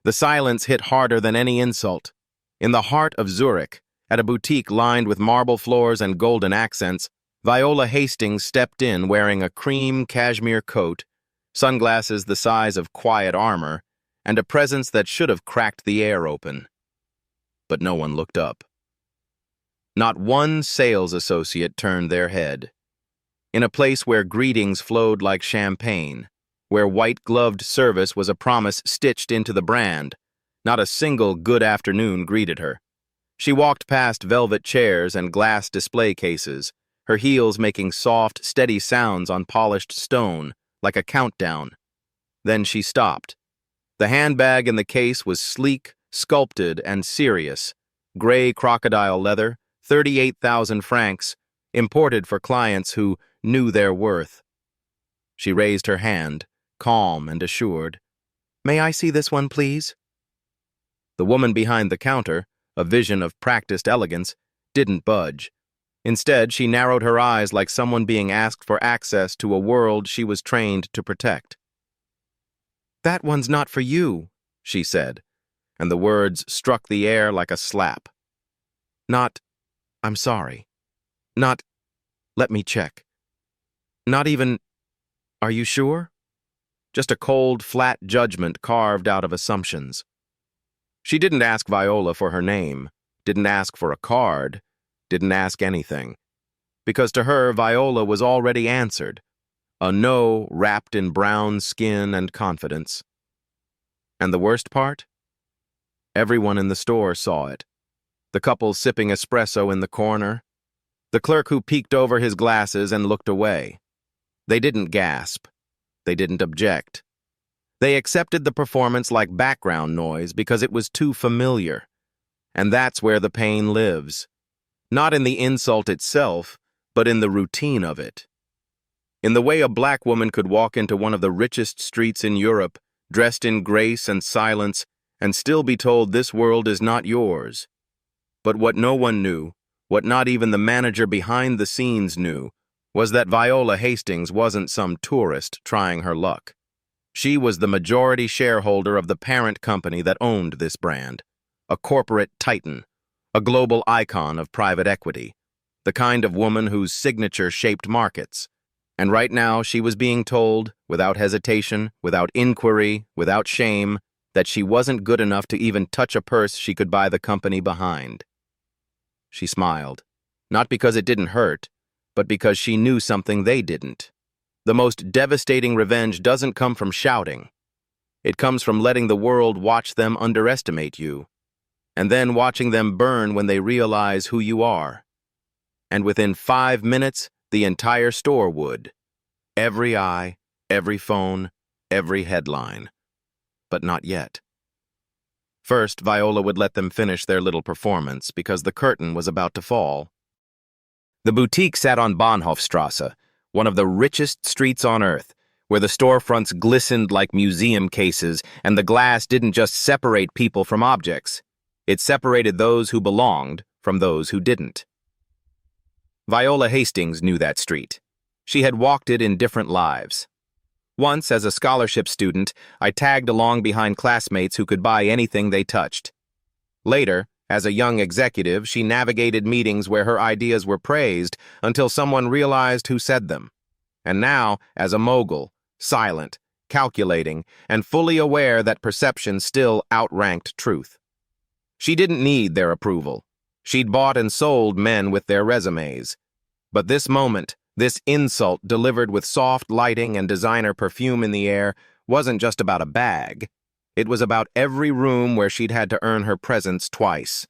The silence hit harder than any insult. In the heart of Zurich, at a boutique lined with marble floors and golden accents, Viola Hastings stepped in wearing a cream cashmere coat, sunglasses the size of quiet armor, and a presence that should have cracked the air open. But no one looked up. Not one sales associate turned their head. In a place where greetings flowed like champagne, where white-gloved service was a promise stitched into the brand, not a single good afternoon greeted her. She walked past velvet chairs and glass display cases, her heels making soft, steady sounds on polished stone, like a countdown. Then she stopped. The handbag in the case was sleek, sculpted, and serious. Gray crocodile leather, 38,000 francs, imported for clients who knew their worth. She raised her hand, calm and assured. "May I see this one, please?" The woman behind the counter, a vision of practiced elegance, didn't budge. Instead, she narrowed her eyes like someone being asked for access to a world she was trained to protect. "That one's not for you," she said, and the words struck the air like a slap. Not, "I'm sorry." Not, "Let me check." Not even, "Are you sure?" Just a cold, flat judgment carved out of assumptions. She didn't ask Viola for her name, didn't ask for a card, didn't ask anything. Because to her, Viola was already answered. A no wrapped in brown skin and confidence. And the worst part? Everyone in the store saw it. The couple sipping espresso in the corner. The clerk who peeked over his glasses and looked away. They didn't gasp. They didn't object. They accepted the performance like background noise because it was too familiar. And that's where the pain lives. Not in the insult itself, but in the routine of it. In the way a black woman could walk into one of the richest streets in Europe, dressed in grace and silence, and still be told this world is not yours. But what no one knew, what not even the manager behind the scenes knew, was that Viola Hastings wasn't some tourist trying her luck. She was the majority shareholder of the parent company that owned this brand, a corporate titan, a global icon of private equity, the kind of woman whose signature shaped markets. And right now she was being told, without hesitation, without inquiry, without shame, that she wasn't good enough to even touch a purse she could buy the company behind. She smiled, not because it didn't hurt, but because she knew something they didn't. The most devastating revenge doesn't come from shouting. It comes from letting the world watch them underestimate you, and then watching them burn when they realize who you are. And within 5 minutes, the entire store would. Every eye, every phone, every headline. But not yet. First, Viola would let them finish their little performance because the curtain was about to fall. The boutique sat on Bahnhofstrasse, one of the richest streets on earth, where the storefronts glistened like museum cases and the glass didn't just separate people from objects. It separated those who belonged from those who didn't. Viola Hastings knew that street. She had walked it in different lives. Once, as a scholarship student, I tagged along behind classmates who could buy anything they touched. Later, as a young executive, she navigated meetings where her ideas were praised until someone realized who said them. And now, as a mogul, silent, calculating, and fully aware that perception still outranked truth. She didn't need their approval. She'd bought and sold men with their resumes. But this moment, this insult delivered with soft lighting and designer perfume in the air, wasn't just about a bag. It was about every room where she'd had to earn her presence twice.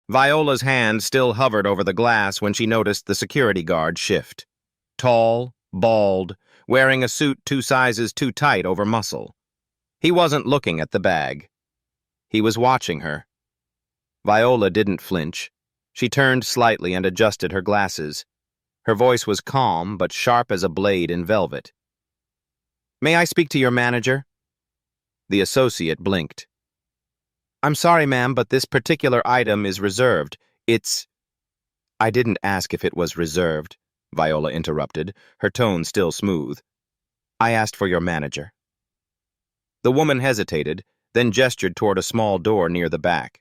Viola's hand still hovered over the glass when she noticed the security guard shift. Tall, bald, wearing a suit 2 sizes too tight over muscle. He wasn't looking at the bag. He was watching her. Viola didn't flinch. She turned slightly and adjusted her glasses. Her voice was calm but sharp as a blade in velvet. "May I speak to your manager?" The associate blinked. "I'm sorry, ma'am, but this particular item is reserved. It's—" "I didn't ask if it was reserved," Viola interrupted, her tone still smooth. "I asked for your manager." The woman hesitated, then gestured toward a small door near the back.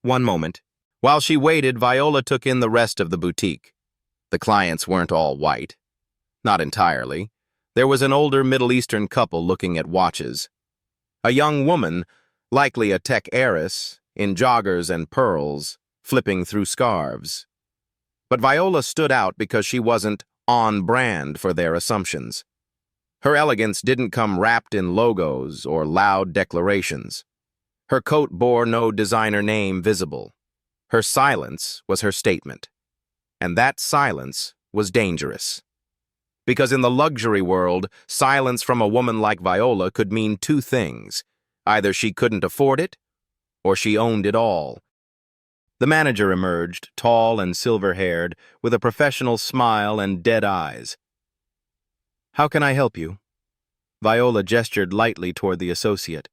"One moment." While she waited, Viola took in the rest of the boutique. The clients weren't all white. Not entirely. There was an older Middle Eastern couple looking at watches. A young woman, likely a tech heiress, in joggers and pearls, flipping through scarves. But Viola stood out because she wasn't on brand for their assumptions. Her elegance didn't come wrapped in logos or loud declarations. Her coat bore no designer name visible. Her silence was her statement. And that silence was dangerous. Because in the luxury world, silence from a woman like Viola could mean two things. Either she couldn't afford it, or she owned it all. The manager emerged, tall and silver-haired, with a professional smile and dead eyes. "How can I help you?" Viola gestured lightly toward the associate.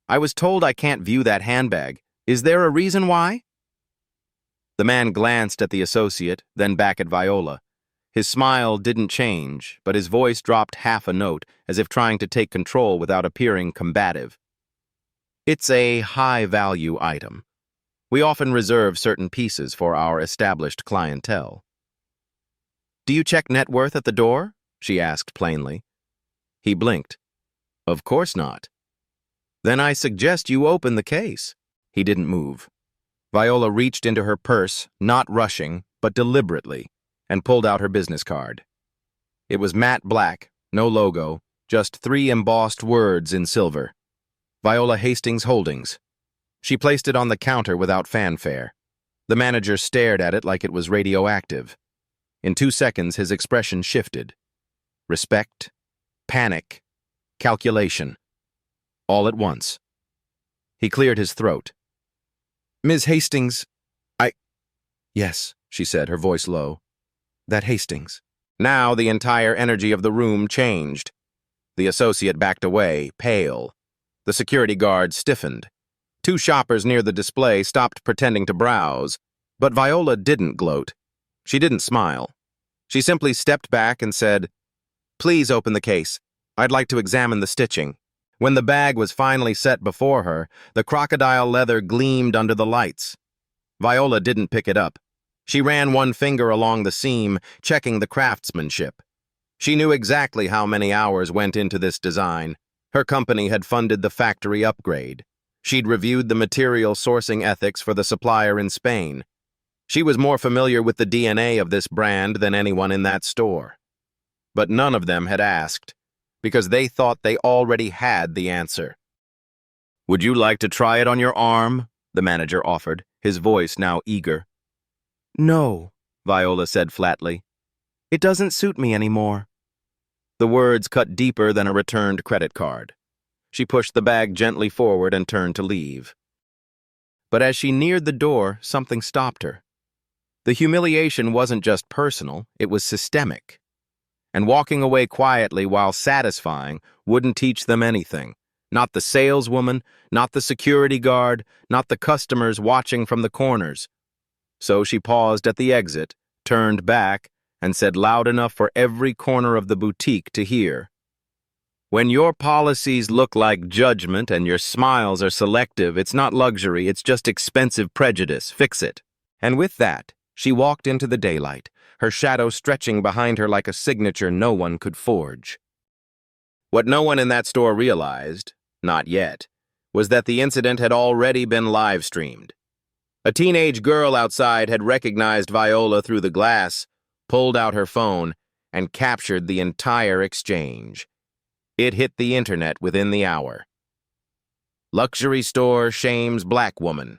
"I was told I can't view that handbag. Is there a reason why?" The man glanced at the associate, then back at Viola. His smile didn't change, but his voice dropped half a note, as if trying to take control without appearing combative. "It's a high-value item. We often reserve certain pieces for our established clientele." "Do you check net worth at the door?" she asked plainly. He blinked. "Of course not." "Then I suggest you open the case." He didn't move. Viola reached into her purse, not rushing, but deliberately, and pulled out her business card. It was matte black, no logo, just 3 embossed words in silver. Viola Hastings Holdings. She placed it on the counter without fanfare. The manager stared at it like it was radioactive. In 2 seconds, his expression shifted. Respect, panic, calculation. All at once. He cleared his throat. "Ms. Hastings, Yes," she said, her voice low. "That Hastings." Now the entire energy of the room changed. The associate backed away, pale. The security guard stiffened. 2 shoppers near the display stopped pretending to browse, but Viola didn't gloat. She didn't smile. She simply stepped back and said, "Please open the case. I'd like to examine the stitching." When the bag was finally set before her, the crocodile leather gleamed under the lights. Viola didn't pick it up. She ran one finger along the seam, checking the craftsmanship. She knew exactly how many hours went into this design. Her company had funded the factory upgrade. She'd reviewed the material sourcing ethics for the supplier in Spain. She was more familiar with the DNA of this brand than anyone in that store. But none of them had asked, because they thought they already had the answer. "Would you like to try it on your arm?" the manager offered, his voice now eager. "No," Viola said flatly. "It doesn't suit me anymore." The words cut deeper than a returned credit card. She pushed the bag gently forward and turned to leave. But as she neared the door, something stopped her. The humiliation wasn't just personal, it was systemic. And walking away quietly while satisfying wouldn't teach them anything. Not the saleswoman, not the security guard, not the customers watching from the corners. So she paused at the exit, turned back, and said loud enough for every corner of the boutique to hear, "When your policies look like judgment and your smiles are selective, it's not luxury, it's just expensive prejudice. Fix it." And with that, she walked into the daylight, her shadow stretching behind her like a signature no one could forge. What no one in that store realized, not yet, was that the incident had already been live-streamed. A teenage girl outside had recognized Viola through the glass, pulled out her phone, and captured the entire exchange. It hit the internet within the hour. Luxury store shames black woman,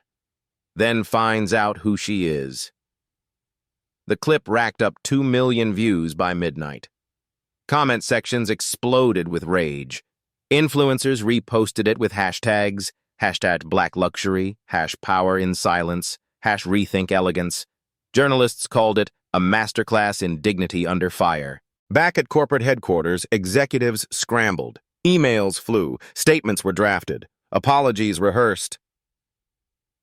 then finds out who she is. The clip racked up 2 million views by midnight. Comment sections exploded with rage. Influencers reposted it with hashtags, #BlackLuxury, #PowerInSilence, #RethinkElegance. Journalists called it a masterclass in dignity under fire. Back at corporate headquarters, executives scrambled. Emails flew, statements were drafted, apologies rehearsed.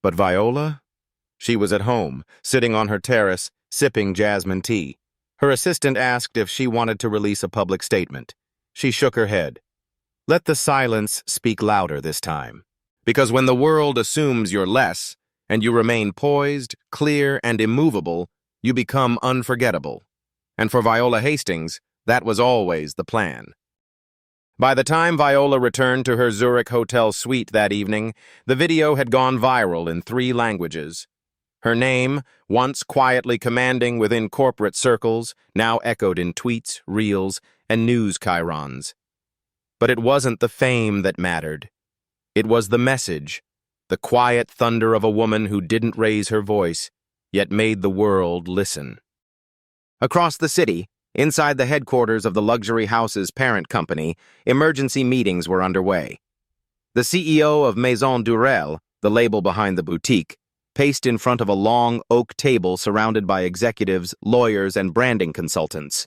But Viola? She was at home, sitting on her terrace, sipping jasmine tea. Her assistant asked if she wanted to release a public statement. She shook her head. Let the silence speak louder this time. Because when the world assumes you're less, and you remain poised, clear, and immovable, you become unforgettable. And for Viola Hastings, that was always the plan. By the time Viola returned to her Zurich hotel suite that evening, the video had gone viral in 3 languages. Her name, once quietly commanding within corporate circles, now echoed in tweets, reels, and news chyrons. But it wasn't the fame that mattered. It was the message, the quiet thunder of a woman who didn't raise her voice, yet made the world listen. Across the city, inside the headquarters of the luxury house's parent company, emergency meetings were underway. The CEO of Maison Durelle, the label behind the boutique, paced in front of a long oak table surrounded by executives, lawyers, and branding consultants.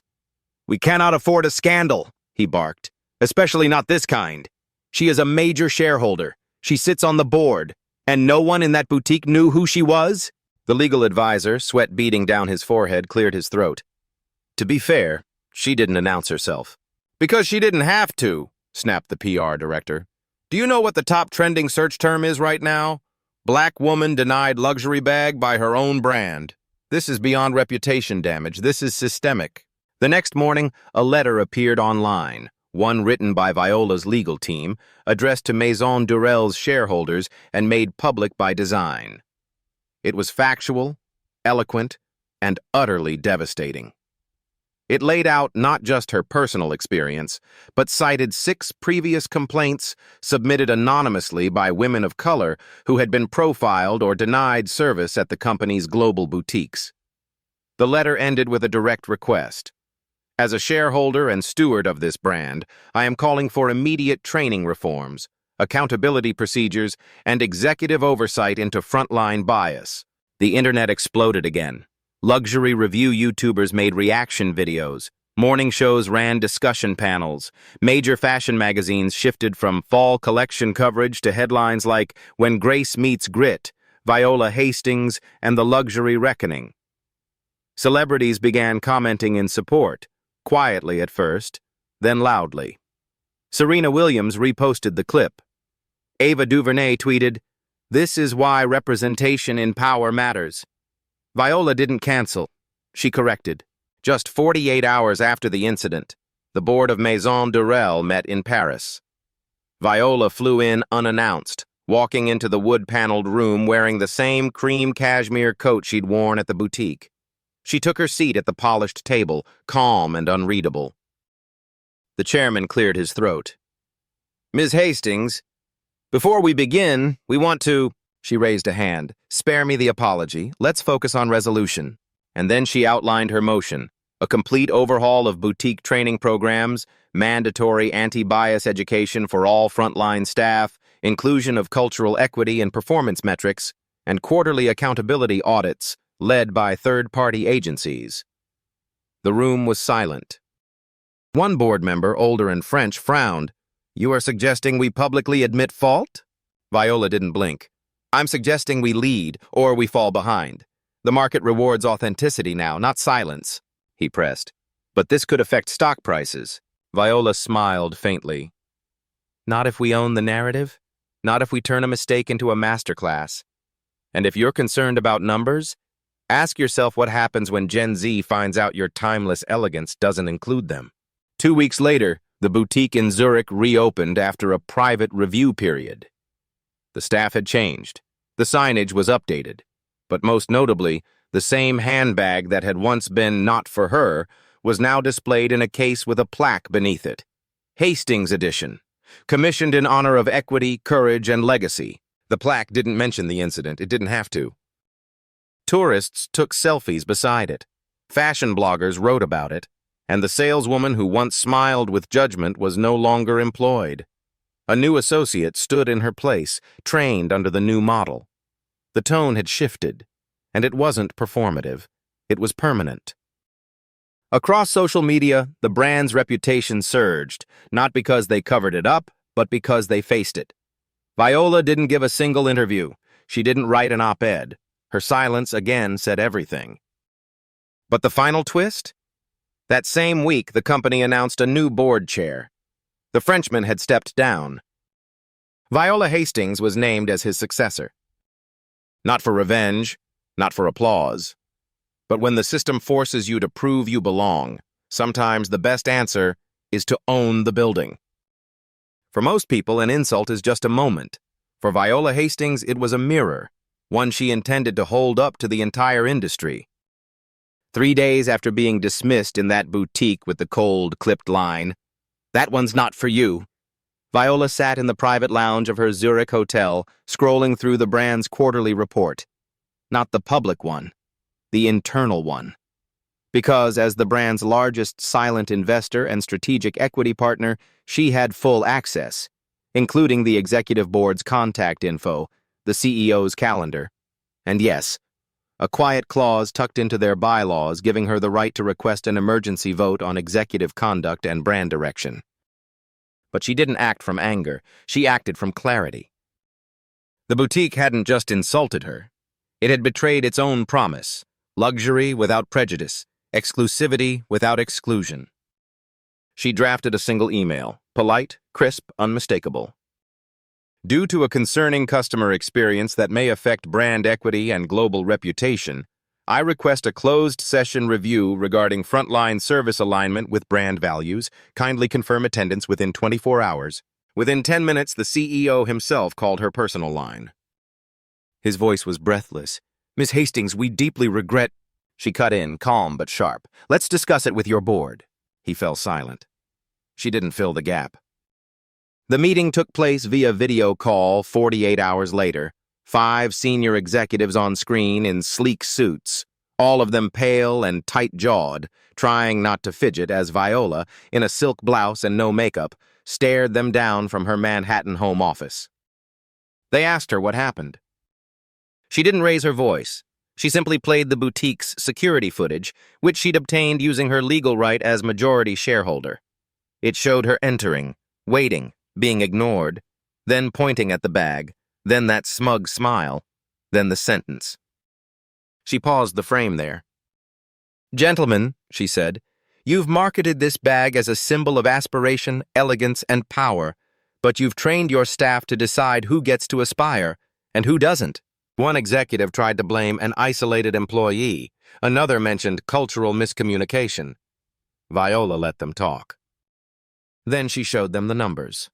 "We cannot afford a scandal," he barked. "Especially not this kind. She is a major shareholder. She sits on the board. And no one in that boutique knew who she was?" The legal advisor, sweat beading down his forehead, cleared his throat. To be fair, she didn't announce herself. "Because she didn't have to," snapped the PR director. "Do you know what the top trending search term is right now? Black woman denied luxury bag by her own brand. This is beyond reputation damage. This is systemic." The next morning, a letter appeared online, one written by Viola's legal team, addressed to Maison Durelle's shareholders and made public by design. It was factual, eloquent, and utterly devastating. It laid out not just her personal experience, but cited 6 previous complaints submitted anonymously by women of color who had been profiled or denied service at the company's global boutiques. The letter ended with a direct request. "As a shareholder and steward of this brand, I am calling for immediate training reforms, accountability procedures, and executive oversight into frontline bias." The internet exploded again. Luxury review YouTubers made reaction videos. Morning shows ran discussion panels. Major fashion magazines shifted from fall collection coverage to headlines like "When Grace Meets Grit," "Viola Hastings," and "The Luxury Reckoning." Celebrities began commenting in support, quietly at first, then loudly. Serena Williams reposted the clip. Ava DuVernay tweeted, "This is why representation in power matters." Viola didn't cancel. She corrected. Just 48 hours after the incident, the board of Maison Durelle met in Paris. Viola flew in unannounced, walking into the wood-paneled room wearing the same cream cashmere coat she'd worn at the boutique. She took her seat at the polished table, calm and unreadable. The chairman cleared his throat. "Ms. Hastings, before we begin, we want to—" She raised a hand. "Spare me the apology. Let's focus on resolution." And then she outlined her motion: a complete overhaul of boutique training programs, mandatory anti-bias education for all frontline staff, inclusion of cultural equity and performance metrics, and quarterly accountability audits led by third-party agencies. The room was silent. One board member, older and French, frowned. "You are suggesting we publicly admit fault?" Viola didn't blink. "I'm suggesting we lead, or we fall behind. The market rewards authenticity now, not silence," he pressed. "But this could affect stock prices." Viola smiled faintly. "Not if we own the narrative. Not if we turn a mistake into a masterclass. And if you're concerned about numbers, ask yourself what happens when Gen Z finds out your timeless elegance doesn't include them." 2 weeks later, the boutique in Zurich reopened after a private review period. The staff had changed. The signage was updated. But most notably, the same handbag that had once been "not for her" was now displayed in a case with a plaque beneath it. "Hastings Edition. Commissioned in honor of equity, courage, and legacy." The plaque didn't mention the incident. It didn't have to. Tourists took selfies beside it. Fashion bloggers wrote about it. And the saleswoman who once smiled with judgment was no longer employed. A new associate stood in her place, trained under the new model. The tone had shifted, and it wasn't performative. It was permanent. Across social media, the brand's reputation surged, not because they covered it up, but because they faced it. Viola didn't give a single interview. She didn't write an op-ed. Her silence again said everything. But the final twist? That same week, the company announced a new board chair. The Frenchman had stepped down. Viola Hastings was named as his successor. Not for revenge, not for applause. But when the system forces you to prove you belong, sometimes the best answer is to own the building. For most people, an insult is just a moment. For Viola Hastings, it was a mirror, one she intended to hold up to the entire industry. 3 days after being dismissed in that boutique with the cold, clipped line, "That one's not for you," Viola sat in the private lounge of her Zurich hotel, scrolling through the brand's quarterly report. Not the public one, the internal one. Because as the brand's largest silent investor and strategic equity partner, she had full access, including the executive board's contact info, the CEO's calendar, and yes, a quiet clause tucked into their bylaws giving her the right to request an emergency vote on executive conduct and brand direction. But she didn't act from anger, she acted from clarity. The boutique hadn't just insulted her. It had betrayed its own promise: luxury without prejudice, exclusivity without exclusion. She drafted a single email, polite, crisp, unmistakable. Due to a concerning customer experience that may affect brand equity and global reputation, I request a closed session review regarding frontline service alignment with brand values. Kindly confirm attendance within 24 hours. Within 10 minutes, the CEO himself called her personal line. His voice was breathless. "Miss Hastings, we deeply regret—" She cut in, calm but sharp. "Let's discuss it with your board." He fell silent. She didn't fill the gap. The meeting took place via video call 48 hours later. 5 senior executives on screen in sleek suits, all of them pale and tight-jawed, trying not to fidget as Viola, in a silk blouse and no makeup, stared them down from her Manhattan home office. They asked her what happened. She didn't raise her voice. She simply played the boutique's security footage, which she'd obtained using her legal right as majority shareholder. It showed her entering, waiting, being ignored, then pointing at the bag, then that smug smile, then the sentence. She paused the frame there. "Gentlemen," she said, "you've marketed this bag as a symbol of aspiration, elegance, and power, but you've trained your staff to decide who gets to aspire and who doesn't." One executive tried to blame an isolated employee. Another mentioned cultural miscommunication. Viola let them talk. Then she showed them the numbers.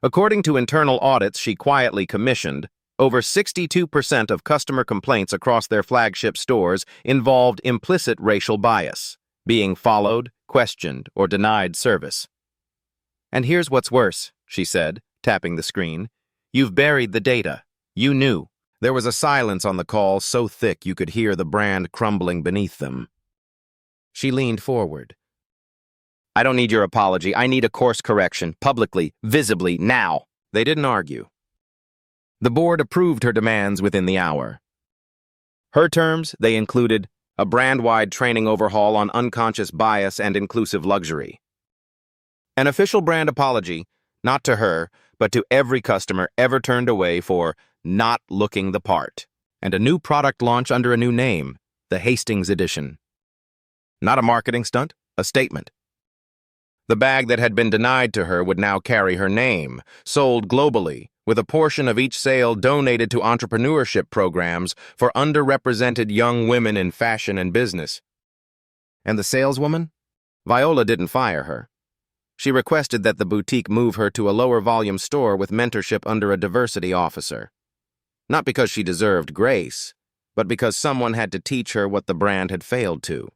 According to internal audits she quietly commissioned, over 62% of customer complaints across their flagship stores involved implicit racial bias, being followed, questioned, or denied service. "And here's what's worse," she said, tapping the screen. "You've buried the data. You knew." There was a silence on the call so thick you could hear the brand crumbling beneath them. She leaned forward. "I don't need your apology. I need a course correction, publicly, visibly, now." They didn't argue. The board approved her demands within the hour. Her terms, they included a brand-wide training overhaul on unconscious bias and inclusive luxury. An official brand apology, not to her, but to every customer ever turned away for not looking the part, and a new product launch under a new name, the Hastings Edition. Not a marketing stunt, a statement. The bag that had been denied to her would now carry her name, sold globally, with a portion of each sale donated to entrepreneurship programs for underrepresented young women in fashion and business. And the saleswoman? Viola didn't fire her. She requested that the boutique move her to a lower-volume store with mentorship under a diversity officer. Not because she deserved grace, but because someone had to teach her what the brand had failed to.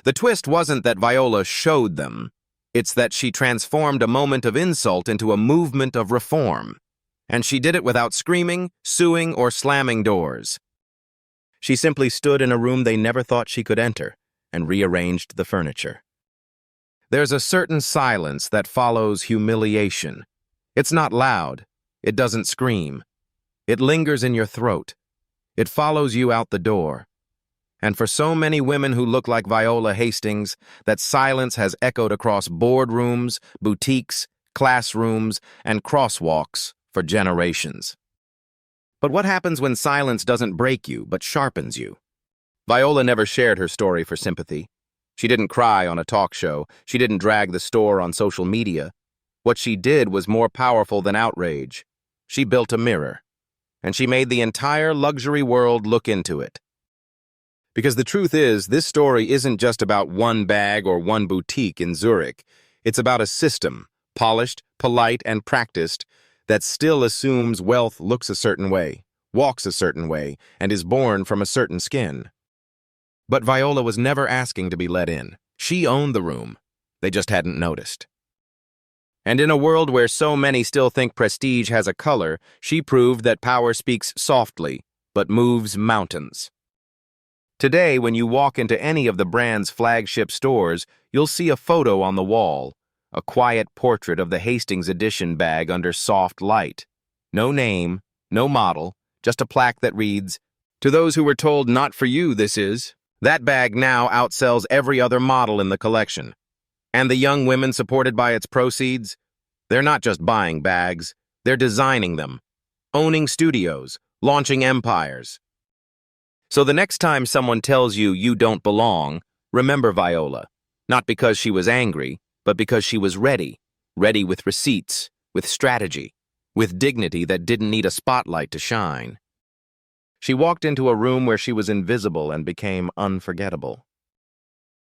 The twist wasn't that Viola showed them. It's that she transformed a moment of insult into a movement of reform. And she did it without screaming, suing, or slamming doors. She simply stood in a room they never thought she could enter and rearranged the furniture. There's a certain silence that follows humiliation. It's not loud. It doesn't scream. It lingers in your throat. It follows you out the door. And for so many women who look like Viola Hastings, that silence has echoed across boardrooms, boutiques, classrooms, and crosswalks for generations. But what happens when silence doesn't break you, but sharpens you? Viola never shared her story for sympathy. She didn't cry on a talk show. She didn't drag the store on social media. What she did was more powerful than outrage. She built a mirror, and she made the entire luxury world look into it. Because the truth is, this story isn't just about one bag or one boutique in Zurich. It's about a system, polished, polite, and practiced, that still assumes wealth looks a certain way, walks a certain way, and is born from a certain skin. But Viola was never asking to be let in. She owned the room. They just hadn't noticed. And in a world where so many still think prestige has a color, she proved that power speaks softly, but moves mountains. Today, when you walk into any of the brand's flagship stores, you'll see a photo on the wall, a quiet portrait of the Hastings edition bag under soft light. No name, no model, just a plaque that reads, "To those who were told not for you, this is." That bag now outsells every other model in the collection. And the young women supported by its proceeds, they're not just buying bags, they're designing them, owning studios, launching empires. So the next time someone tells you you don't belong, remember Viola, not because she was angry, but because she was ready with receipts, with strategy, with dignity that didn't need a spotlight to shine. She walked into a room where she was invisible and became unforgettable.